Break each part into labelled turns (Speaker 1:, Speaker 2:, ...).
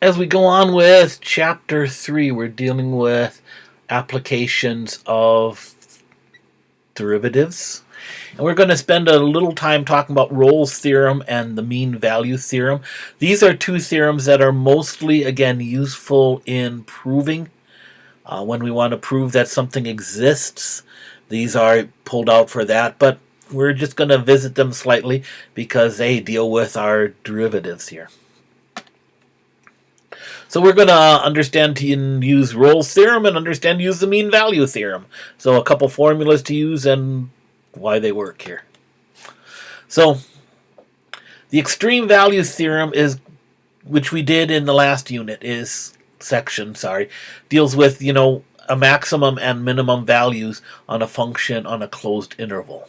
Speaker 1: As we go on with Chapter 3, we're dealing with applications of derivatives. And we're going to spend a little time talking about Rolle's theorem and the mean value theorem. These are two theorems that are mostly, again, useful in proving. When we want to prove that something exists, these are pulled out for that. But we're just going to visit them slightly because they deal with our derivatives here. So we're going to understand to use Rolle's theorem and understand to use the mean value theorem. So a couple formulas to use and why they work here. So the extreme value theorem is, which we did in the last unit, deals with, a maximum and minimum values on a function on a closed interval.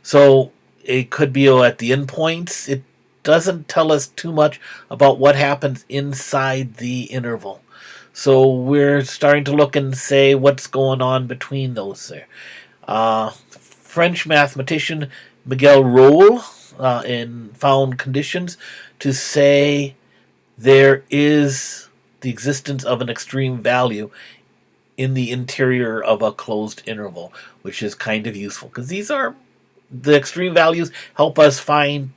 Speaker 1: So it could be at the endpoints. It doesn't tell us too much about what happens inside the interval. So we're starting to look and say what's going on between those there. French mathematician Miguel Rolle found conditions to say there is the existence of an extreme value in the interior of a closed interval, which is kind of useful because these are the extreme values help us find,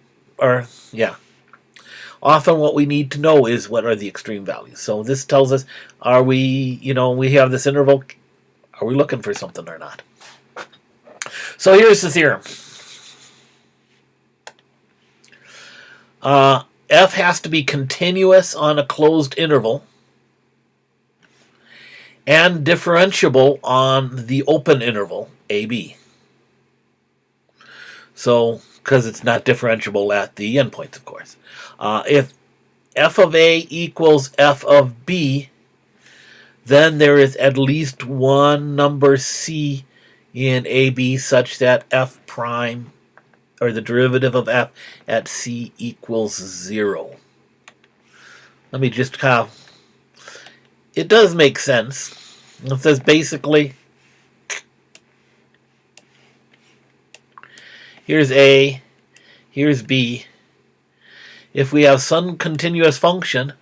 Speaker 1: often what we need to know is what are the extreme values. So this tells us, are we, we have this interval, are we looking for something or not? So here's the theorem. F has to be continuous on a closed interval and differentiable on the open interval, AB. So, because it's not differentiable at the endpoints, of course. If f of A equals f of B, then there is at least one number C in AB such that f prime, or the derivative of f at C equals 0. Let me just it does make sense. It says basically, here's A, here's B. If we have some continuous function,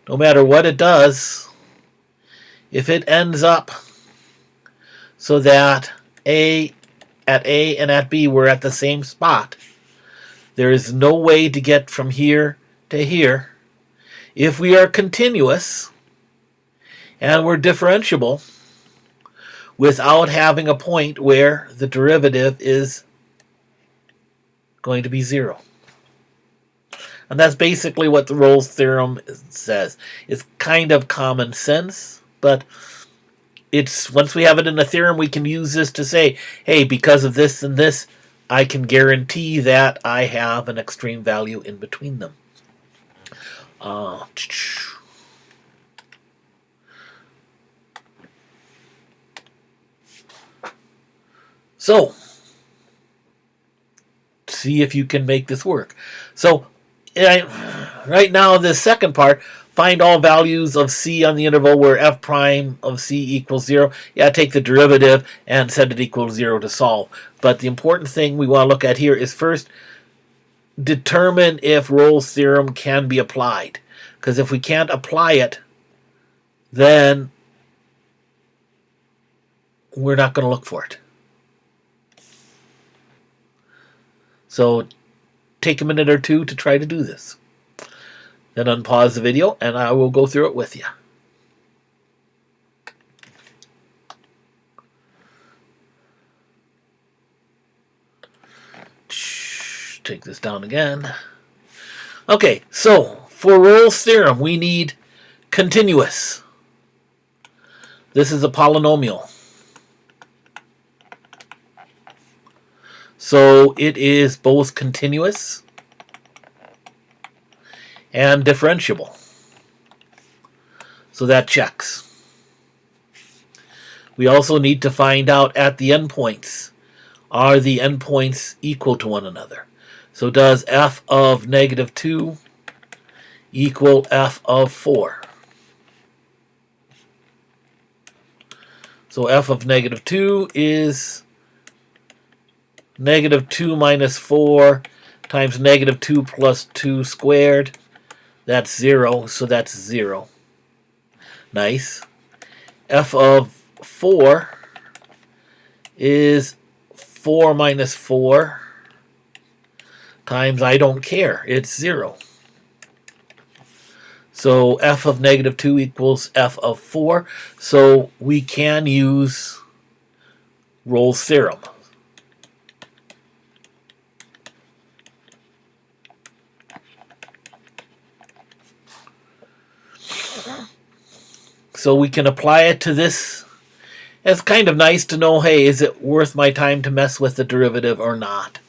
Speaker 1: no matter what it does, if it ends up so that A and at B were at the same spot, there is no way to get from here to here. If we are continuous and we're differentiable without having a point where the derivative is going to be 0. And that's basically what the Rolle's theorem says. It's kind of common sense, but it's once we have it in a theorem, we can use this to say, hey, because of this and this, I can guarantee that I have an extreme value in between them. So, see if you can make this work. So, right now, this second part, find all values of C on the interval where f prime of C equals 0. Yeah, take the derivative and set it equals 0 to solve. But the important thing we want to look at here is first determine if Rolle's theorem can be applied. Because if we can't apply it, then we're not going to look for it. So take a minute or two to try to do this. Then unpause the video and I will go through it with you. Take this down again. Okay, so for Rolle's theorem, we need continuous. This is a polynomial. So it is both continuous and differentiable. So that checks. We also need to find out at the endpoints, are the endpoints equal to one another? So does f of negative 2 equal f of 4? So f of negative 2 is negative 2 minus 4 times negative 2 plus 2 squared That's 0, so that's 0. Nice. F of 4 is 4 minus 4 times I don't care. It's 0. So f of negative 2 equals f of 4. So we can use Rolle's theorem. So we can apply it to this. It's kind of nice to know, hey, is it worth my time to mess with the derivative or not?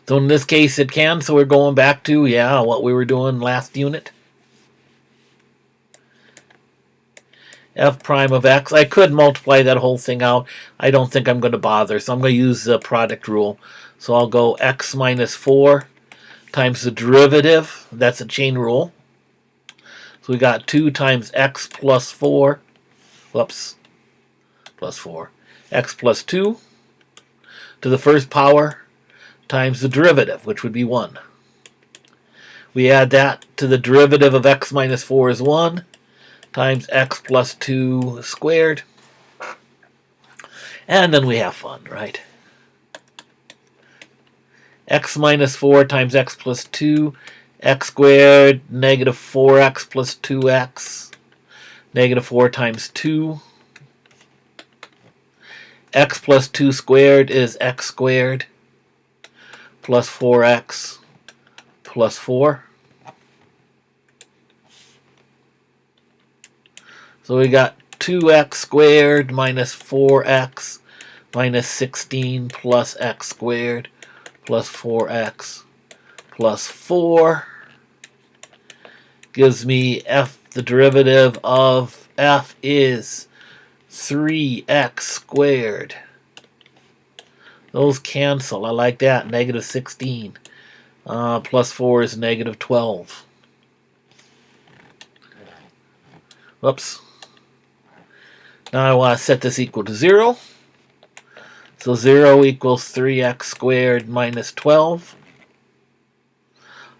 Speaker 1: So in this case it can, so we're going back to, what we were doing last unit. F prime of x. I could multiply that whole thing out. I don't think I'm going to bother, so I'm going to use the product rule. So I'll go x minus 4 times the derivative. That's a chain rule. So we got 2 times x plus 4. Whoops. Plus 4. X plus 2 to the first power times the derivative, which would be 1. We add that to the derivative of x minus 4 is 1 times x plus 2 squared. And then we have fun, right? X minus 4 times x plus 2, x squared, negative 4x plus 2x, negative 4 times 2. X plus 2 squared is x squared plus 4x plus 4. So we got 2x squared minus 4x minus 16 plus x squared plus 4x plus 4 gives me f, the derivative of f is 3x squared. Those cancel. I like that. Negative 16. Plus 4 is negative 12. Whoops. Now I want to set this equal to 0. So 0 equals 3x squared minus 12.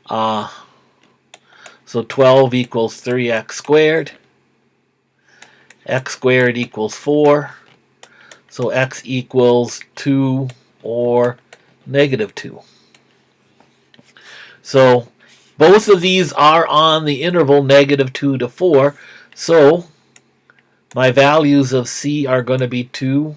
Speaker 1: So 12 equals 3x squared. X squared equals 4. So x equals 2 or negative 2. So both of these are on the interval negative 2 to 4. So my values of c are going to be 2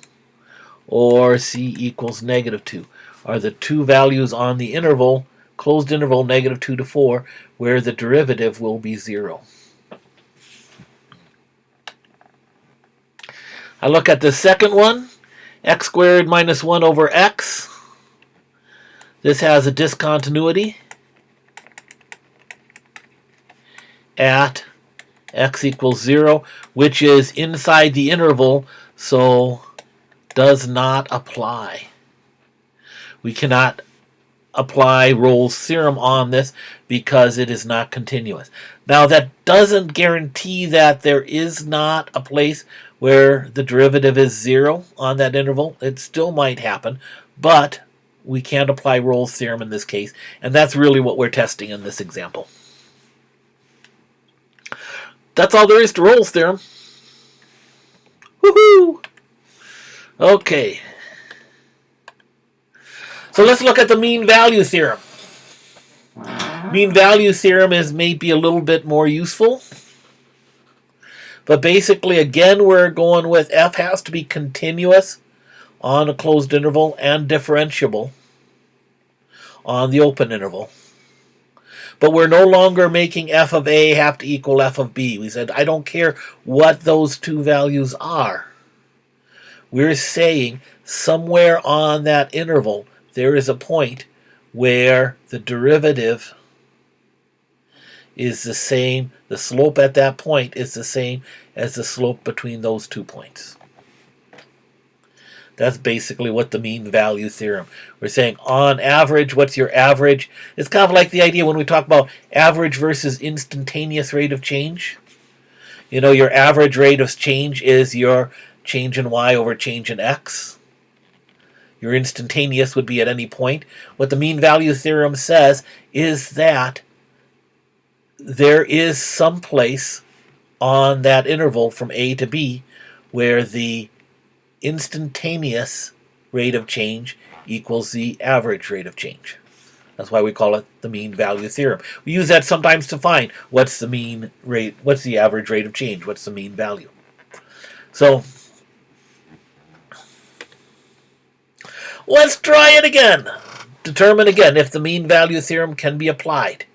Speaker 1: or c equals negative 2. Are the two values on the interval, closed interval negative 2 to 4, where the derivative will be 0. I look at the second one, x squared minus 1 over x. This has a discontinuity at x equals 0, which is inside the interval, so does not apply. We cannot apply Rolle's theorem on this because it is not continuous. Now that doesn't guarantee that there is not a place where the derivative is 0 on that interval. It still might happen, but we can't apply Rolle's theorem in this case, and that's really what we're testing in this example. That's all there is to Rolle's theorem. Woohoo! Okay. So let's look at the mean value theorem. Mean value theorem is maybe a little bit more useful. But basically, again, we're going with f has to be continuous on a closed interval and differentiable on the open interval. But we're no longer making f of a have to equal f of b. We said, I don't care what those two values are. We're saying somewhere on that interval, there is a point where the derivative is the same, the slope at that point is the same as the slope between those 2 points. That's basically what the mean value theorem. We're saying on average, what's your average? It's kind of like the idea when we talk about average versus instantaneous rate of change. You know, your average rate of change is your change in y over change in x. Your instantaneous would be at any point. What the mean value theorem says is that there is some place on that interval from A to B where the instantaneous rate of change equals the average rate of change. That's why we call it the mean value theorem. We use that sometimes to find what's the mean rate, what's the average rate of change, what's the mean value. So let's try it again. Determine again if the mean value theorem can be applied.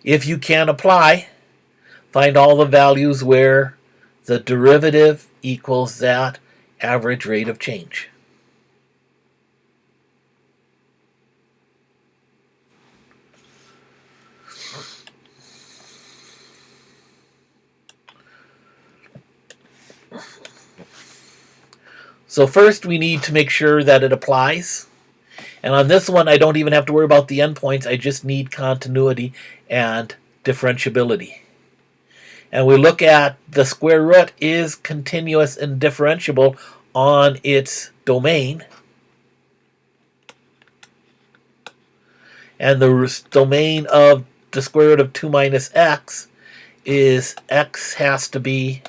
Speaker 1: If you can apply, find all the values where the derivative equals that average rate of change. So first we need to make sure that it applies. And on this one, I don't even have to worry about the endpoints. I just need continuity and differentiability. And we look at the square root is continuous and differentiable on its domain. And the domain of the square root of 2 minus x is x has to be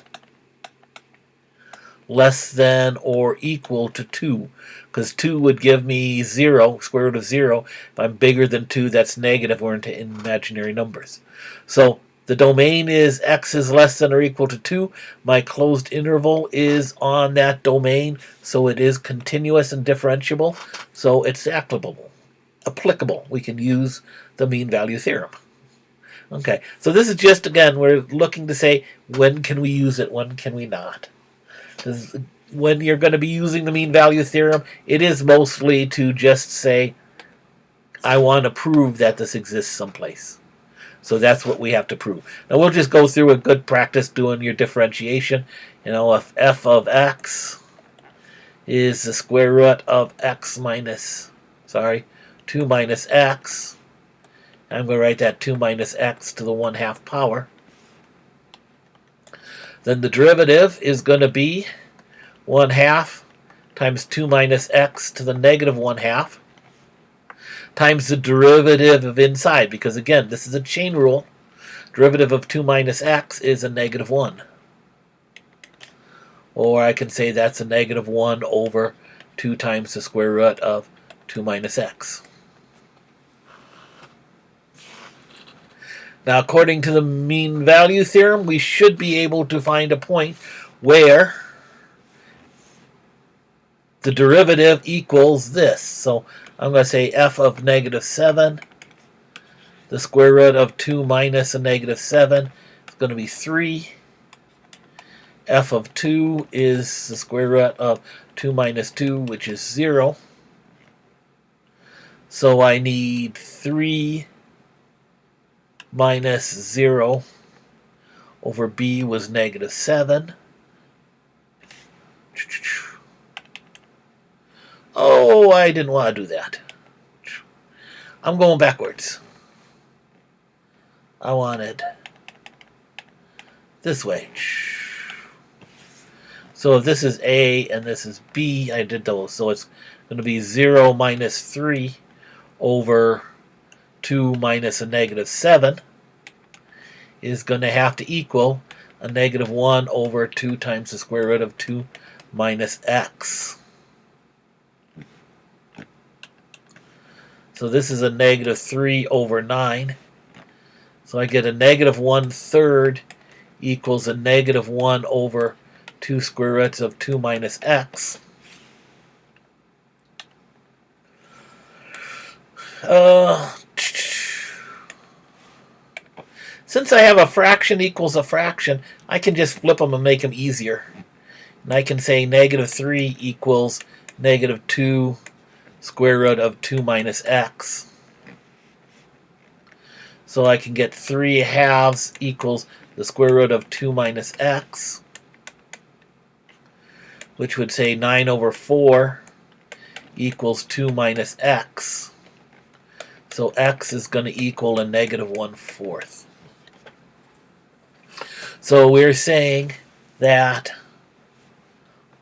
Speaker 1: less than or equal to 2, because 2 would give me 0, square root of 0. If I'm bigger than 2, that's negative. We're into imaginary numbers. So the domain is x is less than or equal to 2. My closed interval is on that domain, so it is continuous and differentiable, so it's applicable. We can use the mean value theorem. Okay, so this is just, again, we're looking to say, when can we use it, when can we not? Because when you're going to be using the mean value theorem, it is mostly to just say, I want to prove that this exists someplace. So that's what we have to prove. Now we'll just go through a good practice doing your differentiation. You know, if f of x is the square root of x minus, 2 minus x, I'm going to write that 2 minus x to the 1/2 power. Then the derivative is going to be 1/2 times 2 minus x to the negative 1/2 times the derivative of inside, because again, this is a chain rule. Derivative of 2 minus x is a negative 1. Or I can say that's a negative 1 over 2 times the square root of 2 minus x. Now, according to the mean value theorem, we should be able to find a point where the derivative equals this. So I'm going to say f of negative 7, the square root of 2 minus a negative 7 is going to be 3. F of 2 is the square root of 2 minus 2, which is 0. So I need 3 minus 0 over b was negative 7. Oh, I didn't want to do that. I'm going backwards. I wanted this way. So if this is A and this is B, I did those. So it's going to be 0 minus 3 over 2 minus a negative 7 is going to have to equal a negative 1 over 2 times the square root of 2 minus x. So this is a negative 3 over 9. So I get a negative 1/3 equals a negative 1 over 2 square roots of 2 minus x. Since I have a fraction equals a fraction, I can just flip them and make them easier. And I can say negative 3 equals negative 2 square root of 2 minus x. So I can get 3/2 equals the square root of 2 minus x, which would say 9 over 4 equals 2 minus x. So x is going to equal a negative 1/4. So we're saying that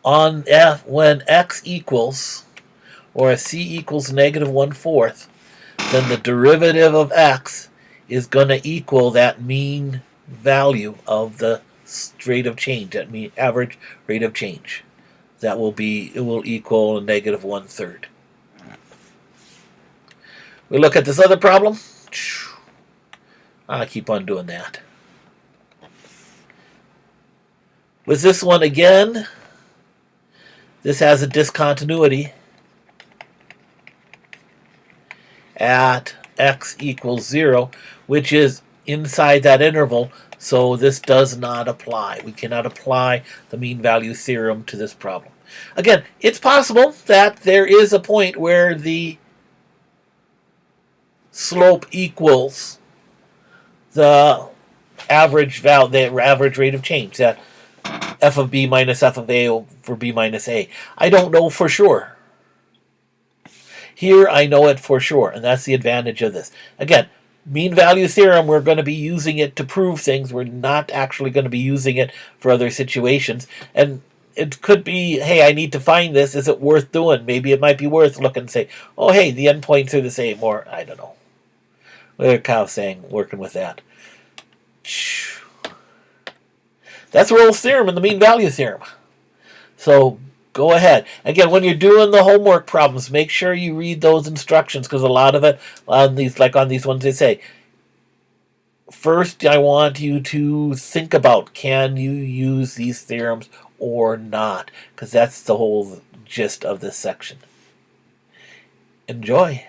Speaker 1: on f, when x equals, or if c equals negative 1/4, then the derivative of x is going to equal that mean value of the rate of change, that mean average rate of change. That will be, it will equal a negative 1/3. We look at this other problem. I'll keep on doing that. With this one again, this has a discontinuity at x equals 0, which is inside that interval, so this does not apply. We cannot apply the mean value theorem to this problem. Again, it's possible that there is a point where the slope equals the average value, the average rate of change, that f of b minus f of a over b minus a. I don't know for sure. Here I know it for sure, and that's the advantage of this. Again, mean value theorem, we're going to be using it to prove things. We're not actually going to be using it for other situations. And it could be, hey, I need to find this. Is it worth doing? Maybe it might be worth looking and say, oh, hey, the endpoints are the same, or I don't know. We're kind of saying, working with that. That's Rolle's theorem and the mean value theorem. So go ahead. Again, when you're doing the homework problems, make sure you read those instructions, because a lot of it on these, like on these ones, they say, first I want you to think about, can you use these theorems or not? Because that's the whole gist of this section. Enjoy.